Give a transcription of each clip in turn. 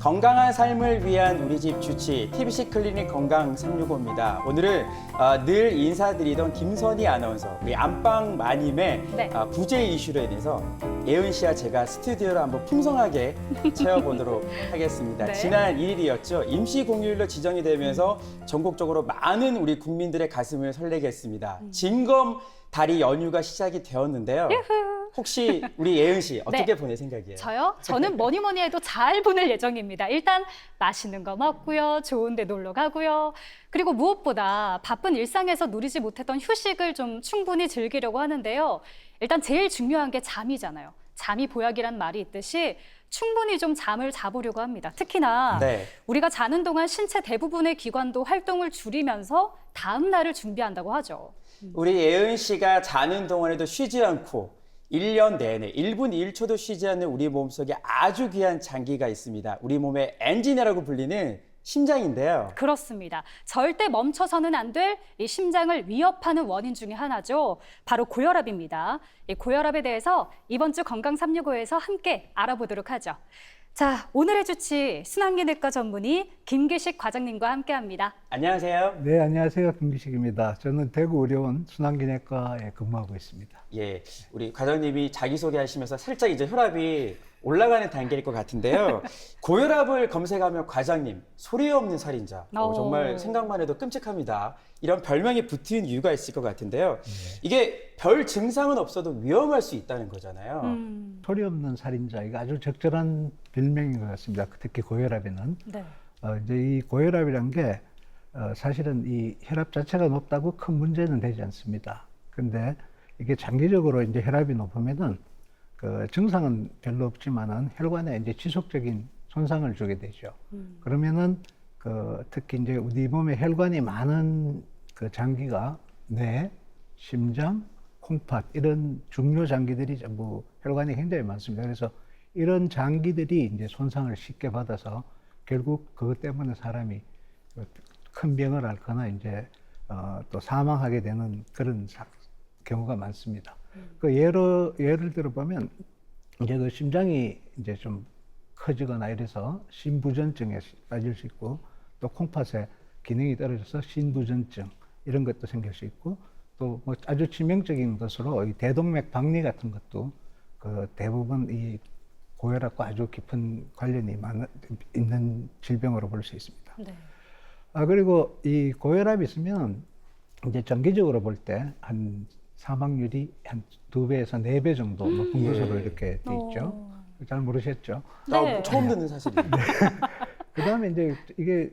건강한 삶을 위한 우리 집 주치 TBC 클리닉 건강 365입니다. 오늘은 늘 인사드리던 김선희 아나운서, 우리 안방 마님의 네. 부재 이슈로 인해서 예은 씨와 제가 스튜디오를 한번 풍성하게 채워보도록 하겠습니다. 네. 지난 1일이었죠. 임시 공휴일로 지정이 되면서 전국적으로 많은 우리 국민들의 가슴을 설레게 했습니다. 진검 다리 연휴가 시작이 되었는데요. 혹시 우리 예은 씨 어떻게 네. 보낼 생각이에요? 저요? 저는 뭐니 뭐니 해도 잘 보낼 예정입니다. 일단 맛있는 거 먹고요. 좋은 데 놀러 가고요. 그리고 무엇보다 바쁜 일상에서 누리지 못했던 휴식을 좀 충분히 즐기려고 하는데요. 일단 제일 중요한 게 잠이잖아요. 잠이 보약이란 말이 있듯이 충분히 좀 잠을 자보려고 합니다. 특히나 네. 우리가 자는 동안 신체 대부분의 기관도 활동을 줄이면서 다음 날을 준비한다고 하죠. 우리 예은 씨가 자는 동안에도 쉬지 않고 1년 내내 1분 1초도 쉬지 않는 우리 몸속에 아주 귀한 장기가 있습니다. 우리 몸의 엔진이라고 불리는 심장인데요. 그렇습니다. 절대 멈춰서는 안 될 이 심장을 위협하는 원인 중에 하나죠. 바로 고혈압입니다. 이 고혈압에 대해서 이번 주 건강 365에서 함께 알아보도록 하죠. 자, 오늘의 주치 순환기내과 전문의 김기식 과장님과 함께합니다. 안녕하세요. 네, 안녕하세요. 김기식입니다. 저는 대구의료원 순환기내과에 근무하고 있습니다. 예, 우리 과장님이 자기소개하시면서 살짝 이제 혈압이 올라가는 단계일 것 같은데요. 고혈압을 검색하면 과장님, 소리 없는 살인자. 정말 생각만 해도 끔찍합니다. 이런 별명이 붙은 이유가 있을 것 같은데요. 이게 별 증상은 없어도 위험할 수 있다는 거잖아요. 소리 없는 살인자, 이거 아주 적절한 별명인 것 같습니다. 특히 고혈압에는. 네. 이제 이 고혈압이란 게 사실은 이 혈압 자체가 높다고 큰 문제는 되지 않습니다. 근데 이게 장기적으로 이제 혈압이 높으면은 그 증상은 별로 없지만은 혈관에 이제 지속적인 손상을 주게 되죠. 그러면은 그 특히 이제 우리 몸에 혈관이 많은 그 장기가 뇌, 심장, 콩팥 이런 중요 장기들이 전부 혈관이 굉장히 많습니다. 그래서 이런 장기들이 이제 손상을 쉽게 받아서 결국 그것 때문에 사람이 큰 병을 앓거나 이제 또 사망하게 되는 그런 경우가 많습니다. 그 예를 들어 보면 이제 그 심장이 이제 좀 커지거나 이래서 심부전증에 빠질 수 있고 또 콩팥의 기능이 떨어져서 심부전증 이런 것도 생길 수 있고 또 뭐 아주 치명적인 것으로 이 대동맥 박리 같은 것도 그 대부분 이 고혈압과 아주 깊은 관련이 있는 질병으로 볼 수 있습니다. 네. 그리고 이 고혈압이 있으면 이제 정기적으로 볼 때 한 사망률이 한 2배에서 4배 정도 높은 것으로 이렇게 돼 있죠. 잘 모르셨죠? 네. 처음 듣는 사실이에요. 그 다음에 이제 이게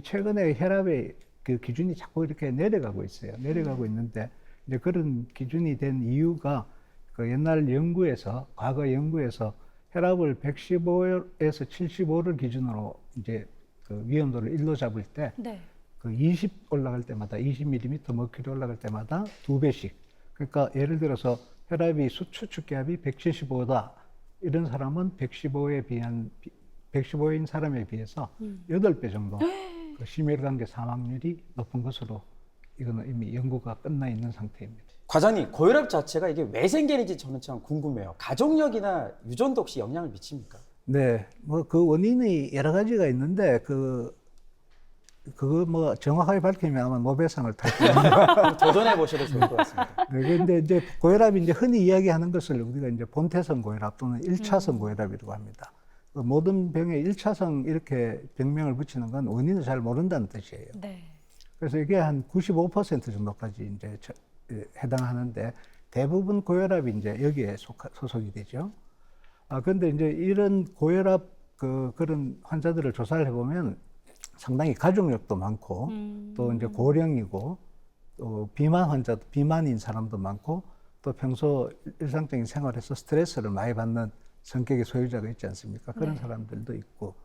최근에 혈압의 그 기준이 자꾸 이렇게 내려가고 있어요. 내려가고 있는데 이제 그런 기준이 된 이유가 그 옛날 연구에서, 과거 연구에서 혈압을 115에서 75를 기준으로 이제 그 위험도를 1로 잡을 때 네. 그 20 올라갈 때마다 20mm 머큐리 올라갈 때마다 2배씩. 그러니까 예를 들어서 혈압이 수축기압이 175다. 이런 사람은 115인 사람에 비해서 8배 정도 그 심혈관계 사망률이 높은 것으로 이거는 이미 연구가 끝나 있는 상태입니다. 과장님, 고혈압 자체가 이게 왜 생기는지 저는 참 궁금해요. 가족력이나 유전도 혹시 영향을 미칩니까? 네, 뭐 그 원인이 여러 가지가 있는데 그거 뭐 정확하게 밝히면 아마 노벨상을 탈 겁니다. 도전해 보셔도 좋을 것 같습니다. 네, 근데 이제 고혈압이 이제 흔히 이야기하는 것을 우리가 이제 본태성 고혈압 또는 1차성 고혈압이라고 합니다. 그 모든 병에 1차성 이렇게 병명을 붙이는 건 원인을 잘 모른다는 뜻이에요. 네. 그래서 이게 한 95% 정도까지 이제 해당하는데 대부분 고혈압이 이제 여기에 소속이 되죠. 근데 이제 이런 고혈압 그런 환자들을 조사를 해보면 상당히 가족력도 많고 또 이제 고령이고 또 비만인 사람도 많고 또 평소 일상적인 생활에서 스트레스를 많이 받는 성격의 소유자가 있지 않습니까? 그런 사람들도 있고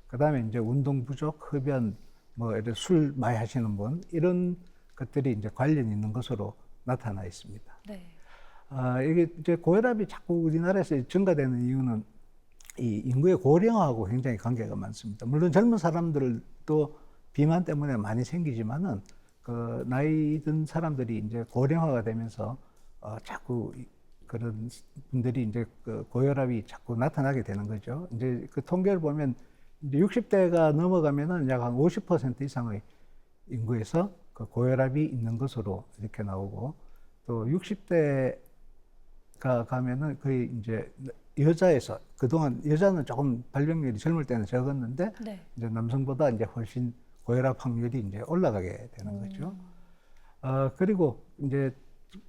그다음에 이제 운동 부족, 흡연, 뭐 이런 술 많이 하시는 분 이런 것들이 이제 관련이 있는 것으로 나타나 있습니다. 네. 이게 이제 고혈압이 자꾸 우리나라에서 증가되는 이유는 이 인구의 고령화하고 굉장히 관계가 많습니다. 물론 젊은 사람들도 비만 때문에 많이 생기지만은 그 나이 든 사람들이 이제 고령화가 되면서 자꾸 그런 분들이 이제 그 고혈압이 자꾸 나타나게 되는 거죠. 이제 그 통계를 보면 이제 60대가 넘어가면은 약 한 50% 이상의 인구에서 그 고혈압이 있는 것으로 이렇게 나오고, 또 60대가 가면은 거의 이제 여자에서, 그동안 여자는 조금 발병률이 젊을 때는 적었는데 네. 이제 남성보다 이제 훨씬 고혈압 확률이 이제 올라가게 되는 거죠. 그리고 이제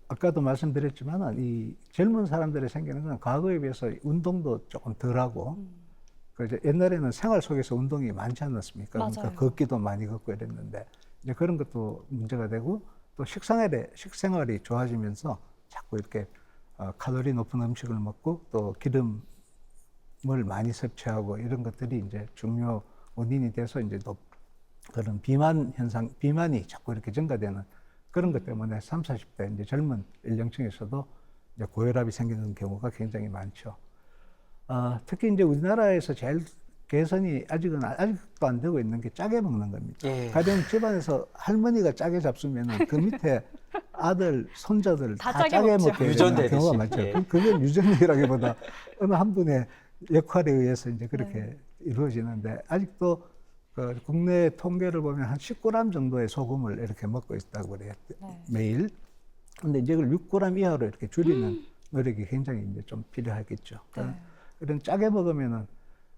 아까도 말씀드렸지만 이 젊은 사람들이 생기는 건 과거에 비해서 운동도 조금 덜하고, 그 이제 옛날에는 생활 속에서 운동이 많지 않았습니까? 맞아요. 그러니까 걷기도 많이 걷고 이랬는데 이제 그런 것도 문제가 되고, 또 식생활이 좋아지면서 자꾸 이렇게 칼로리 높은 음식을 먹고 또 기름을 많이 섭취하고 이런 것들이 이제 중요 원인이 돼서 이제 또 그런 비만이 자꾸 이렇게 증가되는 그런 것 때문에 30, 40대 이제 젊은 연령층에서도 이제 고혈압이 생기는 경우가 굉장히 많죠. 특히 이제 우리나라에서 제일 개선이 아직도 안 되고 있는 게 짜게 먹는 겁니다. 예. 가령 집안에서 할머니가 짜게 잡수면은 그 밑에 아들, 손자들 다 다 짜게 짜게 먹죠. 먹게 되는 유전되듯이. 경우가 많죠. 예. 그건 유전이라기보다 어느 한 분의 역할에 의해서 이제 그렇게 이루어지는데, 아직도 그 국내 통계를 보면 한 10g 정도의 소금을 이렇게 먹고 있다고 그래요. 네. 매일. 근데 이제 그걸 6g 이하로 이렇게 줄이는 노력이 굉장히 이제 좀 필요하겠죠. 네. 이런 짜게 먹으면은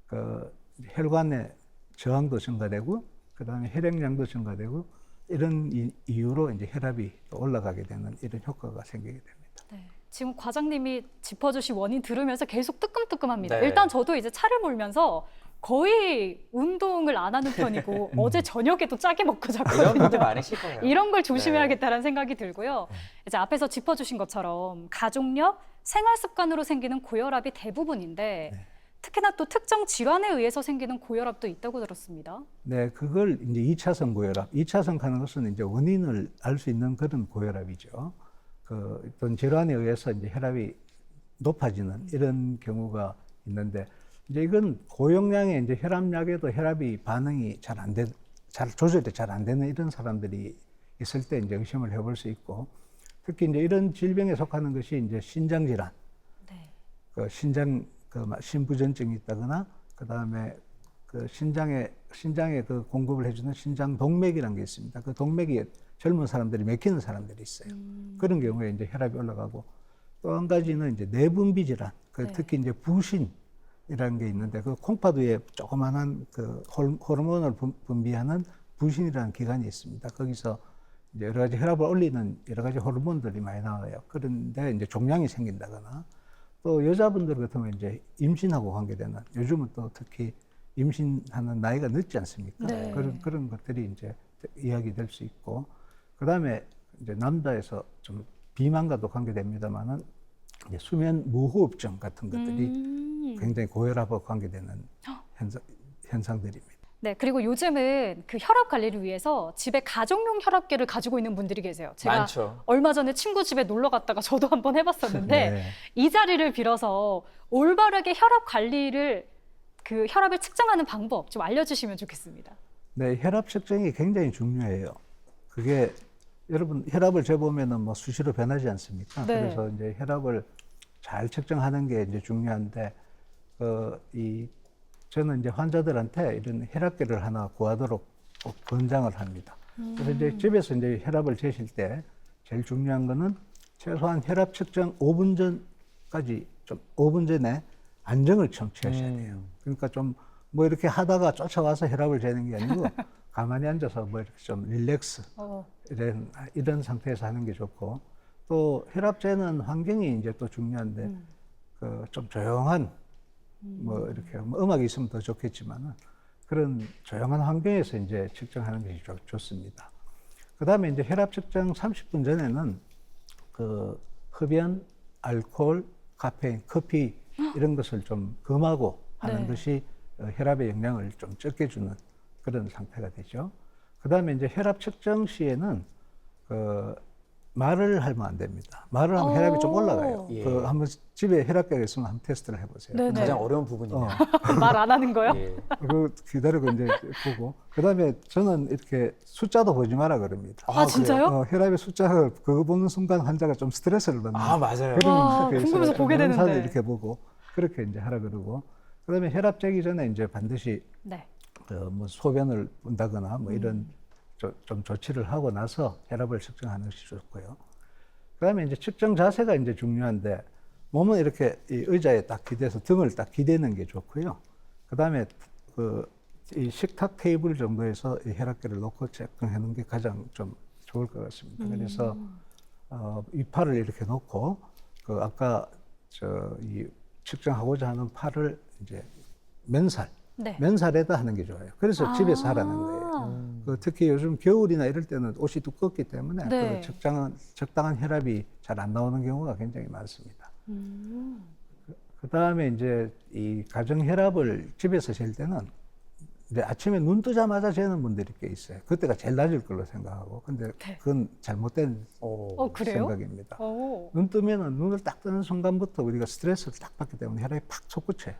그 혈관의 저항도 증가되고, 그 다음에 혈액량도 증가되고, 이런 이유로 이제 혈압이 또 올라가게 되는 이런 효과가 생기게 됩니다. 네. 지금 과장님이 짚어주신 원인 들으면서 계속 뜨끔뜨끔합니다. 네. 일단 저도 이제 차를 몰면서 거의 운동을 안 하는 편이고 어제 저녁에도 짜게 먹고 이런 잤거든요. 분들 많으실 거예요. 이런 걸 조심해야겠다는 생각이 들고요. 이제 앞에서 짚어주신 것처럼 가족력, 생활 습관으로 생기는 고혈압이 대부분인데 네. 특히나 또 특정 질환에 의해서 생기는 고혈압도 있다고 들었습니다. 네, 그걸 이제 2차성 고혈압. 2차성 하는 것은 이제 원인을 알 수 있는 그런 고혈압이죠. 그 어떤 질환에 의해서 이제 혈압이 높아지는 이런 경우가 있는데, 이제 이건 고용량의 이제 혈압약에도 혈압이 반응이 잘 조절이 잘 안 되는 이런 사람들이 있을 때 이제 의심을 해볼 수 있고, 특히 이제 이런 질병에 속하는 것이 이제 신장 질환, 네. 그 신부전증이 있다거나, 그 다음에 그 신장에 그 공급을 해주는 신장 동맥이라는 게 있습니다. 그 동맥이 젊은 사람들이 막히는 사람들이 있어요. 그런 경우에 이제 혈압이 올라가고, 또 한 가지는 이제 내분비 질환, 네. 특히 이제 부신이라는 게 있는데, 그 콩팥 위에 조그만한 그 호르몬을 분비하는 부신이라는 기관이 있습니다. 거기서 이제 여러 가지 혈압을 올리는 여러 가지 호르몬들이 많이 나와요. 그런데 이제 종양이 생긴다거나, 또 여자분들 같으면 이제 임신하고 관계되는, 요즘은 또 특히 임신하는 나이가 늦지 않습니까? 네. 그런 것들이 이제 이야기될 수 있고, 그 다음에 이제 남자에서 좀 비만과도 관계됩니다만은 이제 수면 무호흡증 같은 것들이 굉장히 고혈압과 관계되는 현상들입니다. 네, 그리고 요즘은 그 혈압 관리를 위해서 집에 가정용 혈압계를 가지고 있는 분들이 계세요. 제가 많죠. 얼마 전에 친구 집에 놀러 갔다가 저도 한번 해봤었는데 네. 이 자리를 빌어서 올바르게 혈압 관리를 그 혈압을 측정하는 방법 좀 알려주시면 좋겠습니다. 네, 혈압 측정이 굉장히 중요해요. 그게 여러분 혈압을 재보면은 뭐 수시로 변하지 않습니까? 네. 그래서 이제 혈압을 잘 측정하는 게 이제 중요한데, 저는 이제 환자들한테 이런 혈압계를 하나 구하도록 꼭 권장을 합니다. 그래서 이제 집에서 이제 혈압을 재실 때 제일 중요한 거는 최소한 혈압 측정 5분 전까지 5분 전에 안정을 청취하셔야 돼요. 그러니까 좀 뭐 이렇게 하다가 쫓아와서 혈압을 재는 게 아니고 가만히 앉아서 뭐 이렇게 좀 릴렉스 이런 상태에서 하는 게 좋고, 또 혈압 재는 환경이 이제 또 중요한데 그 좀 조용한 뭐 이렇게 뭐 음악이 있으면 더 좋겠지만은 그런 조용한 환경에서 이제 측정하는 것이 좋습니다. 그다음에 이제 혈압 측정 30분 전에는 그 흡연, 알코올, 카페인, 커피 이런 것을 좀 금하고 하는 네. 것이 혈압의 영향을 좀 적게 주는 그런 상태가 되죠. 그다음에 이제 혈압 측정 시에는 말을 하면 안 됩니다. 말을 하면 혈압이 좀 올라가요. 예. 한번 집에 혈압계가 있으면 한번 테스트를 해보세요. 네네. 가장 어려운 부분이네요. 말 안 하는 거요? 예. 그거 기다리고 이제 보고, 그다음에 저는 이렇게 숫자도 보지 마라 그럽니다. 아, 진짜요? 혈압의 숫자를 그거 보는 순간 환자가 좀 스트레스를 받는. 아, 맞아요. 와, 그런 궁금해서 좀 보게 영상을 되는데. 이렇게 보고 그렇게 이제 하라 그러고, 그다음에 혈압 재기 전에 이제 반드시 네. 뭐 소변을 본다거나 뭐 이런 좀 조치를 하고 나서 혈압을 측정하는 것이 좋고요. 그다음에 이제 측정 자세가 이제 중요한데 몸은 이렇게 이 의자에 딱 기대서 등을 딱 기대는 게 좋고요. 그다음에 이 식탁 테이블 정도에서 이 혈압계를 놓고 측정하는 게 가장 좀 좋을 것 같습니다. 그래서 이 팔을 이렇게 놓고 아까 이 측정하고자 하는 팔을 이제 맨살에다 하는 게 좋아요. 그래서 집에서 하라는 거예요. 특히 요즘 겨울이나 이럴 때는 옷이 두껍기 때문에 네. 적당한 혈압이 잘 안 나오는 경우가 굉장히 많습니다. 그 다음에 이제 이 가정 혈압을 집에서 잴 때는 이제 아침에 눈 뜨자마자 재는 분들이 꽤 있어요. 그때가 제일 낮을 걸로 생각하고, 근데 그건 잘못된 그래요? 생각입니다. 오. 눈 뜨면은 눈을 딱 뜨는 순간부터 우리가 스트레스를 딱 받기 때문에 혈압이 팍 솟구쳐요.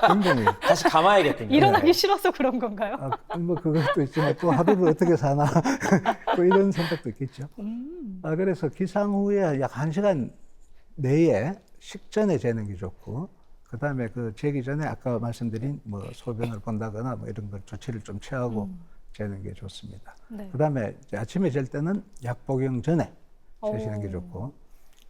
굉장히 다시 감아야겠군요. 일어나기 싫어서 그런 건가요? 뭐 그것도 있지만 또 하루를 어떻게 사나 또 이런 생각도 있겠죠. 그래서 기상 후에 약 1시간 내에 식전에 재는 게 좋고, 그 다음에 재기 전에 아까 말씀드린 뭐 소변을 본다거나 뭐 이런 걸 조치를 좀 취하고 재는 게 좋습니다. 네. 그 다음에 아침에 잴 때는 약 복용 전에 재시는 게 좋고,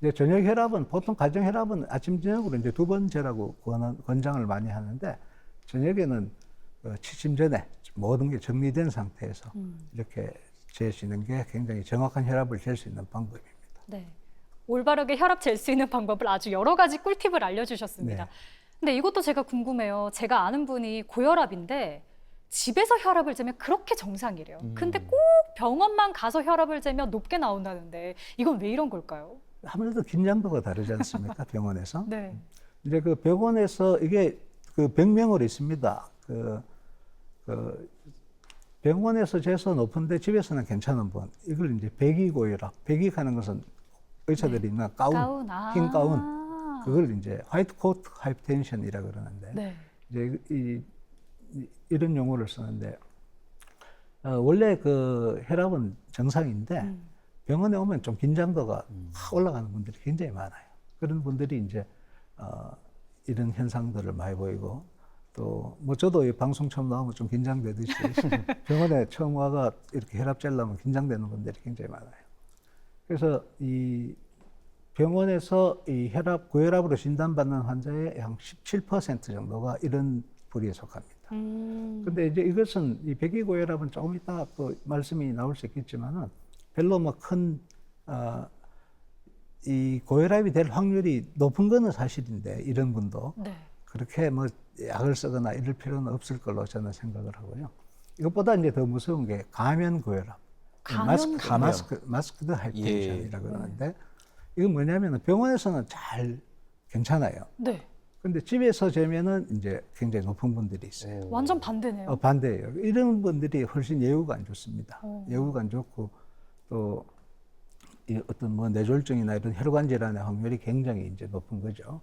이제 저녁 혈압은 보통 가정 혈압은 아침 저녁으로 이제 2번 재라고 권장을 많이 하는데, 저녁에는 취침 전에 모든 게 정리된 상태에서 이렇게 재시는 게 굉장히 정확한 혈압을 잴 수 있는 방법입니다. 네. 올바르게 혈압 잴 수 있는 방법을 아주 여러 가지 꿀팁을 알려주셨습니다. 네. 근데 이것도 제가 궁금해요. 제가 아는 분이 고혈압인데 집에서 혈압을 재면 그렇게 정상이래요. 근데 꼭 병원만 가서 혈압을 재면 높게 나온다는데 이건 왜 이런 걸까요? 아무래도 긴장도가 다르지 않습니까? 병원에서. 네. 이제 병원에서 이게 병명으로 있습니다. 병원에서 재서 높은데 집에서는 괜찮은 분. 이걸 이제 배기고혈압. 배기하는 것은 의사들이 있는 가운, 흰 가운. 그걸 이제 화이트 코트 하이퍼텐션이라고 그러는데, 네. 이제 이런 용어를 쓰는데, 원래 혈압은 정상인데 병원에 오면 좀 긴장도가 확 올라가는 분들이 굉장히 많아요. 그런 분들이 이제 이런 현상들을 많이 보이고, 또 뭐 저도 이 방송 처음 나오면 좀 긴장되듯이 병원에 처음 와가 이렇게 혈압 재려면 긴장되는 분들이 굉장히 많아요. 그래서 이 병원에서 이 고혈압으로 진단받는 환자의 한 17% 정도가 이런 부류에 속합니다. 근데 이제 이것은 이 배기고혈압은 조금 이따 또 말씀이 나올 수 있겠지만은 별로 뭐 이 고혈압이 될 확률이 높은 거는 사실인데, 이런 분도 네. 그렇게 뭐 약을 쓰거나 이럴 필요는 없을 걸로 저는 생각을 하고요. 이것보다 이제 더 무서운 게 가면 고혈압. 마스크드 하이퍼텐션이라고 그러는데, 이건 뭐냐면 병원에서는 잘 괜찮아요. 네. 근데 집에서 재면은 이제 굉장히 높은 분들이 있어요. 완전 반대네요. 반대예요. 이런 분들이 훨씬 예후가 안 좋습니다. 예후가 안 좋고, 또 이 어떤 뭐 뇌졸중이나 이런 혈관 질환의 확률이 굉장히 이제 높은 거죠.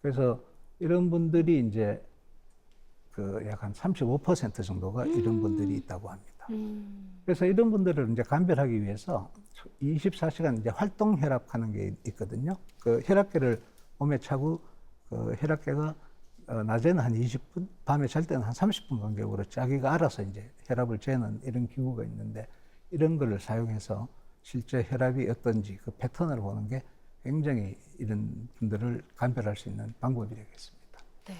그래서 이런 분들이 이제 약 한 35% 정도가 이런 분들이 있다고 합니다. 그래서 이런 분들을 이제 감별하기 위해서 24시간 이제 활동 혈압하는 게 있거든요. 혈압계를 몸에 차고 혈압계가 낮에는 한 20분, 밤에 잘 때는 한 30분 간격으로 자기가 알아서 이제 혈압을 재는 이런 기구가 있는데, 이런 거를 사용해서 실제 혈압이 어떤지 그 패턴을 보는 게 굉장히 이런 분들을 감별할 수 있는 방법이 되겠습니다. 네.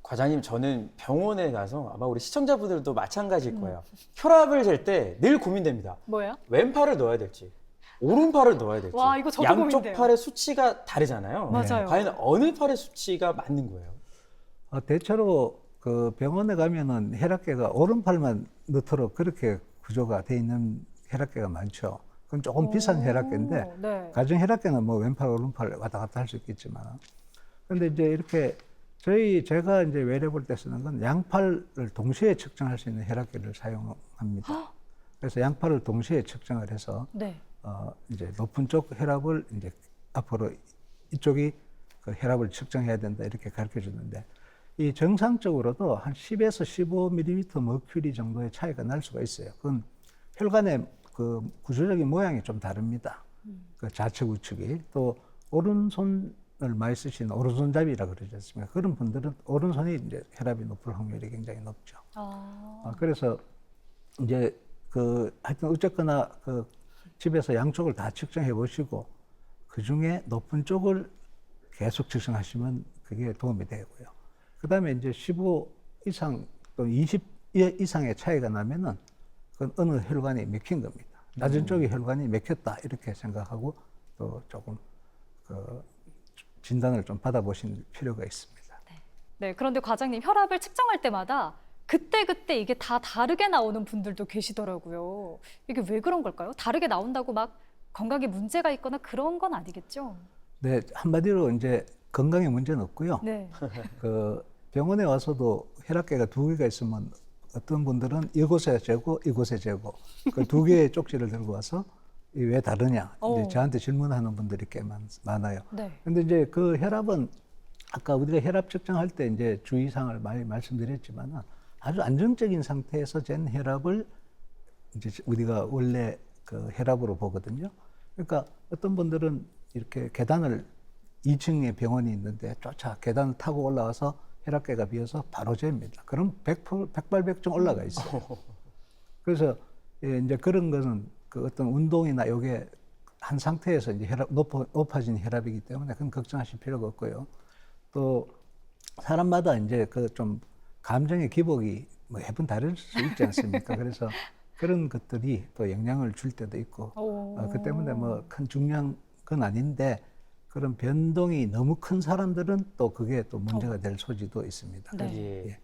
과장님, 저는 병원에 가서 아마 우리 시청자분들도 마찬가지일 거예요. 혈압을 잴 때 늘 고민됩니다. 뭐요? 왼팔을 넣어야 될지, 오른팔을 넣어야 될지. 와, 이거 저도 양쪽 고민돼요. 팔의 수치가 다르잖아요. 맞아요. 과연 어느 팔의 수치가 맞는 거예요? 대체로 병원에 가면은 혈압계가 오른팔만 넣도록 그렇게 구조가 돼 있는 혈압계가 많죠. 그건 조금 비싼 혈압계인데, 네. 가정 혈압계는 뭐 왼팔, 오른팔 왔다 갔다 할 수 있겠지만, 근데 이제 이렇게 제가 이제 웨어러블 때 쓰는 건 양팔을 동시에 측정할 수 있는 혈압계를 사용합니다. 그래서 양팔을 동시에 측정을 해서 네. 이제 높은 쪽 혈압을 이제 앞으로 이쪽이 혈압을 측정해야 된다 이렇게 가르쳐 주는데, 이 정상적으로도 한 10에서 15mm 머큐리 정도의 차이가 날 수가 있어요. 그건 혈관의 구조적인 모양이 좀 다릅니다. 좌측 우측이. 또 오른손 많이 쓰시는 오른손잡이라 그러지 않습니까? 그런 분들은 오른손이 이제 혈압이 높을 확률이 굉장히 높죠. 그래서 이제 하여튼 어쨌거나 집에서 양쪽을 다 측정해 보시고 그 중에 높은 쪽을 계속 측정하시면 그게 도움이 되고요. 그 다음에 이제 15 이상 또는 20 이상의 차이가 나면은 그건 어느 혈관이 막힌 겁니다. 낮은 쪽의 혈관이 막혔다 이렇게 생각하고 또 조금 진단을 좀 받아보실 필요가 있습니다. 네, 그런데 과장님 혈압을 측정할 때마다 그때 이게 다 다르게 나오는 분들도 계시더라고요. 이게 왜 그런 걸까요? 다르게 나온다고 막 건강에 문제가 있거나 그런 건 아니겠죠? 네, 한마디로 이제 건강에 문제는 없고요. 네. 병원에 와서도 혈압계가 2개가 있으면 어떤 분들은 이곳에 재고 이곳에 재고 그 2개의 쪽지를 들고 와서 이게 왜 다르냐 이제 저한테 질문하는 분들이 꽤 많아요. 네. 근데 이제 그 혈압은 아까 우리가 혈압 측정할 때 이제 주의사항을 많이 말씀드렸지만은 아주 안정적인 상태에서 잰 혈압을 이제 우리가 원래 그 혈압으로 보거든요. 그러니까 어떤 분들은 이렇게 계단을 2층에 병원이 있는데 쫓아 계단을 타고 올라와서 혈압계가 비어서 바로 잽니다. 그럼 백발백중 올라가 있어요. 그래서 이제 그런 거는 그 어떤 운동이나 요게 한 상태에서 이제 높아진 혈압이기 때문에 그건 걱정하실 필요가 없고요. 또 사람마다 이제 그 좀 감정의 기복이 뭐 매번 다를 수 있지 않습니까? 그래서 그런 것들이 또 영향을 줄 때도 있고 그 때문에 뭐 큰 중요한 건 아닌데 그런 변동이 너무 큰 사람들은 또 그게 또 문제가 될 소지도 있습니다. 네. 예.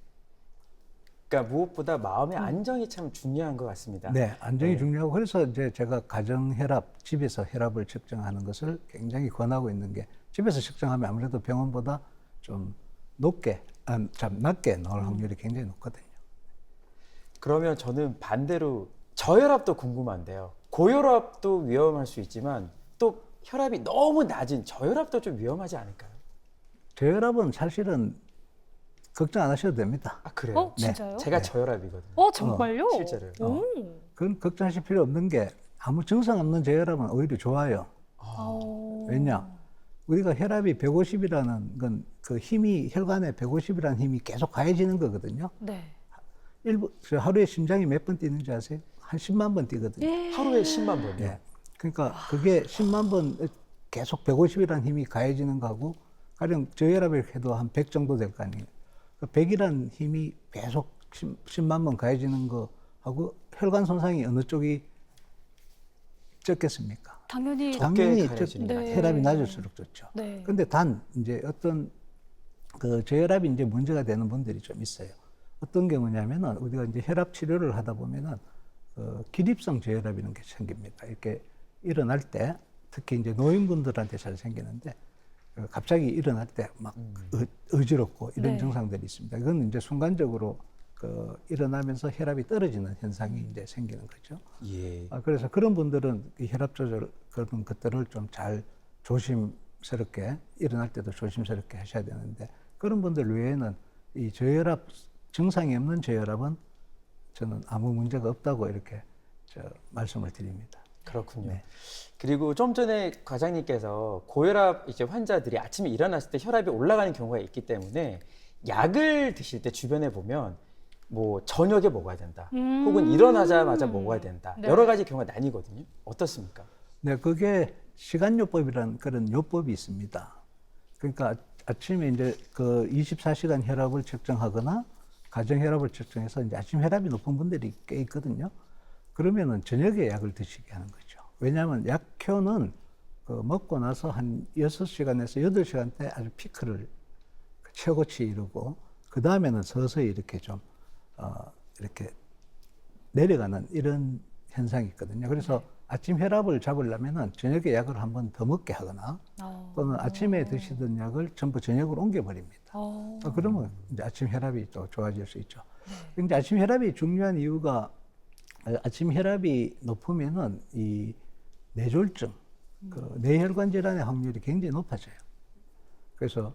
그러니까 무엇보다 마음의 안정이 참 중요한 것 같습니다. 네, 안정이 네. 중요하고 그래서 이제 제가 가정 혈압, 집에서 혈압을 측정하는 것을 굉장히 권하고 있는 게 집에서 측정하면 아무래도 병원보다 좀 참 낮게 나올 확률이 굉장히 높거든요. 그러면 저는 반대로 저혈압도 궁금한데요. 고혈압도 위험할 수 있지만 또 혈압이 너무 낮은 저혈압도 좀 위험하지 않을까요? 저혈압은 사실은 걱정 안 하셔도 됩니다. 아, 그래요? 진짜요? 제가 네. 저혈압이거든요. 정말요? 실제로요. 그건 걱정하실 필요 없는 게 아무 증상 없는 저혈압은 오히려 좋아요. 왜냐? 우리가 혈압이 150이라는 건 그 힘이 혈관에 150이라는 힘이 계속 가해지는 거거든요. 네. 하루에 심장이 몇 번 뛰는지 아세요? 한 10만 번 뛰거든요. 하루에 10만 번이요. 예. 그러니까 그게 10만 번 계속 150이라는 힘이 가해지는 거하고 가령 저혈압을 해도 한 100 정도 될 거 아니에요. 그 100이라는 힘이 계속 10만 번 가해지는 거하고 혈관 손상이 어느 쪽이 적겠습니까? 당연히 당연히 가해지는 것 같아요. 혈압이 낮을수록 좋죠. 네. 근데 단 이제 어떤 그 저혈압이 이제 문제가 되는 분들이 좀 있어요. 어떤 경우냐면은 우리가 이제 혈압 치료를 하다 보면은 기립성 저혈압이라는 게 생깁니다. 이렇게 일어날 때 특히 이제 노인분들한테 잘 생기는데 갑자기 일어날 때 막 어지럽고 이런 네. 증상들이 있습니다. 이건 이제 순간적으로 일어나면서 혈압이 떨어지는 현상이 이제 생기는 거죠. 예. 그래서 그런 분들은 이 혈압 조절 그런 것들을 좀 잘 조심스럽게 일어날 때도 조심스럽게 하셔야 되는데 그런 분들 외에는 이 저혈압 증상이 없는 저혈압은 저는 아무 문제가 없다고 이렇게 말씀을 드립니다. 그렇군요. 네. 그리고 좀 전에 과장님께서 고혈압 이제 환자들이 아침에 일어났을 때 혈압이 올라가는 경우가 있기 때문에 약을 드실 때 주변에 보면 뭐 저녁에 먹어야 된다, 혹은 일어나자마자 먹어야 된다, 네. 여러 가지 경우가 나뉘거든요. 어떻습니까? 네, 그게 시간요법이라는 그런 요법이 있습니다. 그러니까 아침에 이제 그 24시간 혈압을 측정하거나 가정 혈압을 측정해서 이제 아침 혈압이 높은 분들이 꽤 있거든요. 그러면은 저녁에 약을 드시게 하는 거죠. 왜냐하면 약효는 먹고 나서 한 6시간에서 8시간 때 아주 피크를 최고치 이루고 그 다음에는 서서히 이렇게 좀 이렇게 내려가는 이런 현상이 있거든요. 그래서 아침 혈압을 잡으려면은 저녁에 약을 한 번 더 먹게 하거나 또는 아침에 드시던 약을 전부 저녁으로 옮겨버립니다. 그러면 이제 아침 혈압이 또 좋아질 수 있죠. 근데 아침 혈압이 중요한 이유가 아침 혈압이 높으면은 이 뇌졸중, 뇌혈관 질환의 확률이 굉장히 높아져요. 그래서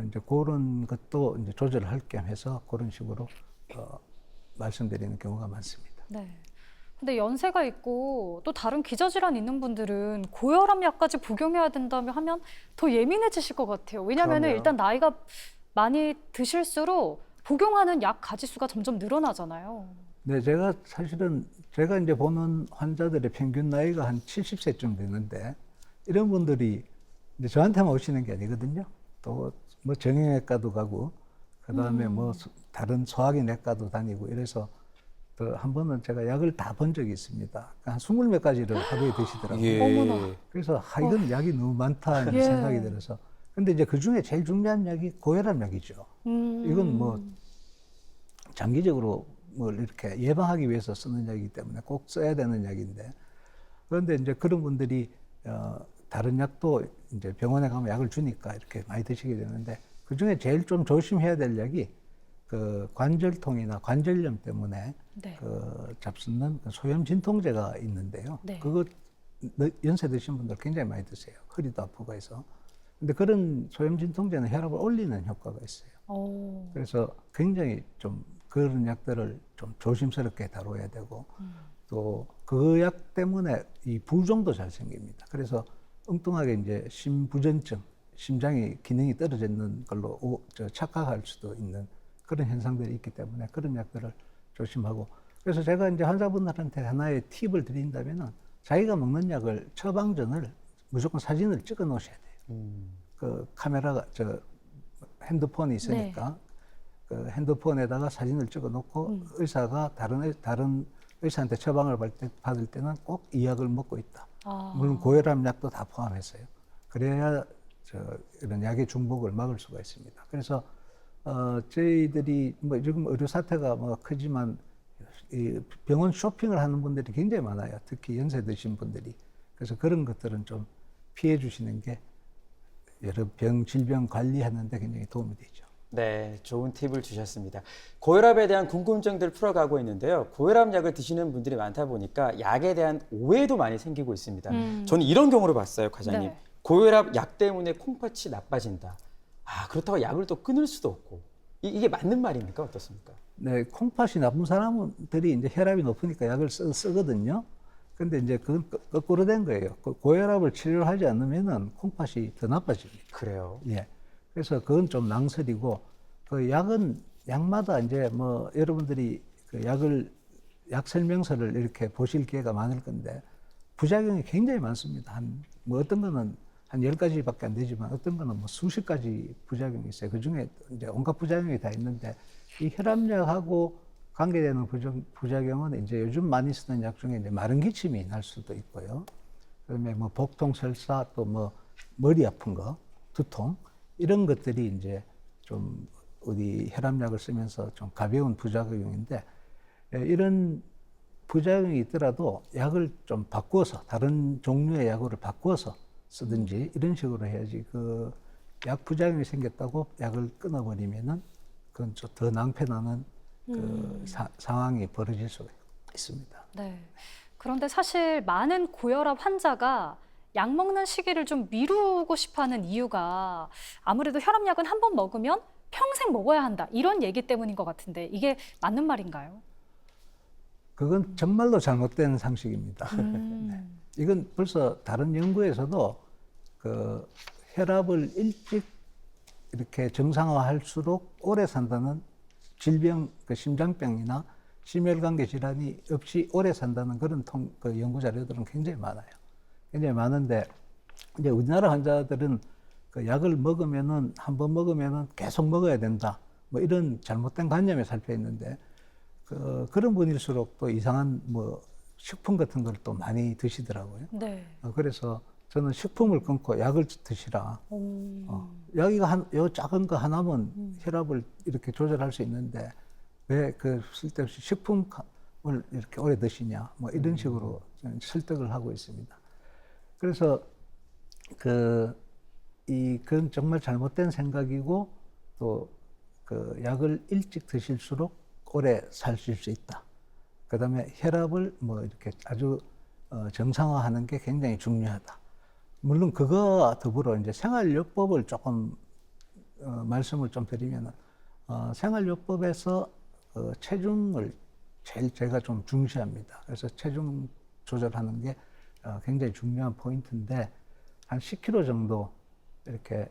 이제 그런 것도 이제 조절할 겸 해서 그런 식으로 말씀드리는 경우가 많습니다. 네. 근데 연세가 있고 또 다른 기저질환 있는 분들은 고혈압 약까지 복용해야 된다며 하면 더 예민해지실 것 같아요. 왜냐하면 그럼요. 일단 나이가 많이 드실수록 복용하는 약 가지수가 점점 늘어나잖아요. 네, 제가 사실은 제가 이제 보는 환자들의 평균 나이가 한 70세쯤 되는데 이런 분들이 이제 저한테만 오시는 게 아니거든요. 또 뭐 정형외과도 가고 그다음에 뭐 다른 소화기 내과도 다니고 이래서 또 한 번은 제가 약을 다 본 적이 있습니다. 한 20몇 가지를 하루에 드시더라고요. 예. 어머나. 그래서 이건 약이 너무 많다 이런 예. 생각이 들어서. 근데 이제 그 중에 제일 중요한 약이 고혈압 약이죠. 이건 뭐 장기적으로 뭘 이렇게 예방하기 위해서 쓰는 약이기 때문에 꼭 써야 되는 약인데, 그런데 이제 그런 분들이 다른 약도 이제 병원에 가면 약을 주니까 이렇게 많이 드시게 되는데, 그 중에 제일 좀 조심해야 될 약이 그 관절통이나 관절염 때문에 네. 그 잡수는 그 소염 진통제가 있는데요. 네. 그거 연세 드신 분들 굉장히 많이 드세요. 허리도 아프고 해서. 근데 그런 소염 진통제는 혈압을 올리는 효과가 있어요. 오. 그래서 굉장히 좀 그런 약들을 좀 조심스럽게 다뤄야 되고, 또 그 약 때문에 이 부종도 잘 생깁니다. 그래서 엉뚱하게 이제 심부전증, 심장이 기능이 떨어지는 걸로 착각할 수도 있는 그런 현상들이 있기 때문에 그런 약들을 조심하고, 그래서 제가 이제 환자분들한테 하나의 팁을 드린다면은 자기가 먹는 약을 처방 전을 무조건 사진을 찍어 놓으셔야 돼요. 그 카메라가 핸드폰이 있으니까 그 핸드폰에다가 사진을 찍어 놓고 의사가 다른 의사한테 처방을 받을 때는 꼭 이 약을 먹고 있다. 아. 물론 고혈압 약도 다 포함했어요. 그래야 이런 약의 중복을 막을 수가 있습니다. 그래서 저희들이 뭐 지금 의료 사태가 뭐 크지만 이 병원 쇼핑을 하는 분들이 굉장히 많아요. 특히 연세 드신 분들이. 그래서 그런 것들은 좀 피해 주시는 게 여러 질병 관리하는 데 굉장히 도움이 되죠. 네, 좋은 팁을 주셨습니다. 고혈압에 대한 궁금증들 풀어가고 있는데요. 고혈압 약을 드시는 분들이 많다 보니까 약에 대한 오해도 많이 생기고 있습니다. 저는 이런 경우를 봤어요, 과장님. 네. 고혈압 약 때문에 콩팥이 나빠진다. 아, 그렇다고 약을 또 끊을 수도 없고. 이게 맞는 말입니까? 어떻습니까? 네, 콩팥이 나쁜 사람들이 이제 혈압이 높으니까 약을 쓰거든요. 근데 이제 그건 거꾸로 된 거예요. 고혈압을 치료하지 않으면은 콩팥이 더 나빠집니다. 그래요. 예. 그래서 그건 좀 낭설이고, 그 약은 약마다 이제 뭐 여러분들이 그 약 설명서를 이렇게 보실 기회가 많을 건데 부작용이 굉장히 많습니다. 뭐 어떤 거는 한 10가지밖에 안 되지만 어떤 거는 뭐 수십 가지 부작용이 있어요. 그 중에 이제 온갖 부작용이 다 있는데 이 혈압약하고 관계되는 부작용은 이제 요즘 많이 쓰는 약 중에 이제 마른 기침이 날 수도 있고요. 그다음에 뭐 복통, 설사, 또 뭐 머리 아픈 거, 두통, 이런 것들이 이제 좀 우리 혈압약을 쓰면서 좀 가벼운 부작용인데, 이런 부작용이 있더라도 약을 좀 바꾸어서 다른 종류의 약으로 바꾸어서 쓰든지 이런 식으로 해야지, 그 약 부작용이 생겼다고 약을 끊어버리면은 그건 좀 더 낭패나는 그 상황이 벌어질 수가 있습니다. 네. 그런데 사실 많은 고혈압 환자가 약 먹는 시기를 좀 미루고 싶어하는 이유가 아무래도 혈압약은 한 번 먹으면 평생 먹어야 한다, 이런 얘기 때문인 것 같은데 이게 맞는 말인가요? 그건 정말로 잘못된 상식입니다. 네. 이건 벌써 다른 연구에서도 그 혈압을 일찍 이렇게 정상화할수록 오래 산다는 질병, 그 심장병이나 심혈관계 질환이 없이 오래 산다는 그런 그 연구 자료들은 굉장히 많아요. 굉장히 많은데, 이제 우리나라 환자들은 그 약을 먹으면은 한 번 먹으면은 계속 먹어야 된다, 뭐 이런 잘못된 관념에 살펴 있는데, 그런 분일수록 또 이상한 뭐 식품 같은 걸 또 많이 드시더라고요. 네. 그래서 저는 식품을 끊고 약을 드시라. 여기가 요 작은 거 하나면 혈압을 이렇게 조절할 수 있는데 왜 그 쓸데없이 식품을 이렇게 오래 드시냐, 뭐 이런 식으로 저는 설득을 하고 있습니다. 그래서 그건 정말 잘못된 생각이고, 또 그 약을 일찍 드실수록 오래 사실 수 있다. 그 다음에 혈압을 뭐 이렇게 아주 정상화하는 게 굉장히 중요하다. 물론 그거와 더불어 이제 생활요법을 조금 체중을 제일 제가 좀 중시합니다. 그래서 체중 조절하는 게 굉장히 중요한 포인트인데 한 10kg 정도 이렇게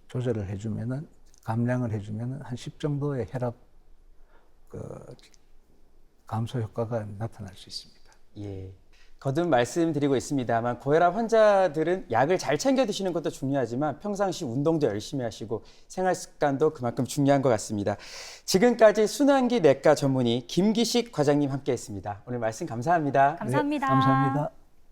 조절을 해주면은 감량을 해주면은 한 10 정도의 혈압 감소 효과가 나타날 수 있습니다. 예. 거듭 말씀드리고 있습니다만 고혈압 환자들은 약을 잘 챙겨 드시는 것도 중요하지만 평상시 운동도 열심히 하시고 생활 습관도 그만큼 중요한 것 같습니다. 지금까지 순환기 내과 전문의 김기식 과장님 함께했습니다. 오늘 말씀 감사합니다. 감사합니다. 네, 감사합니다.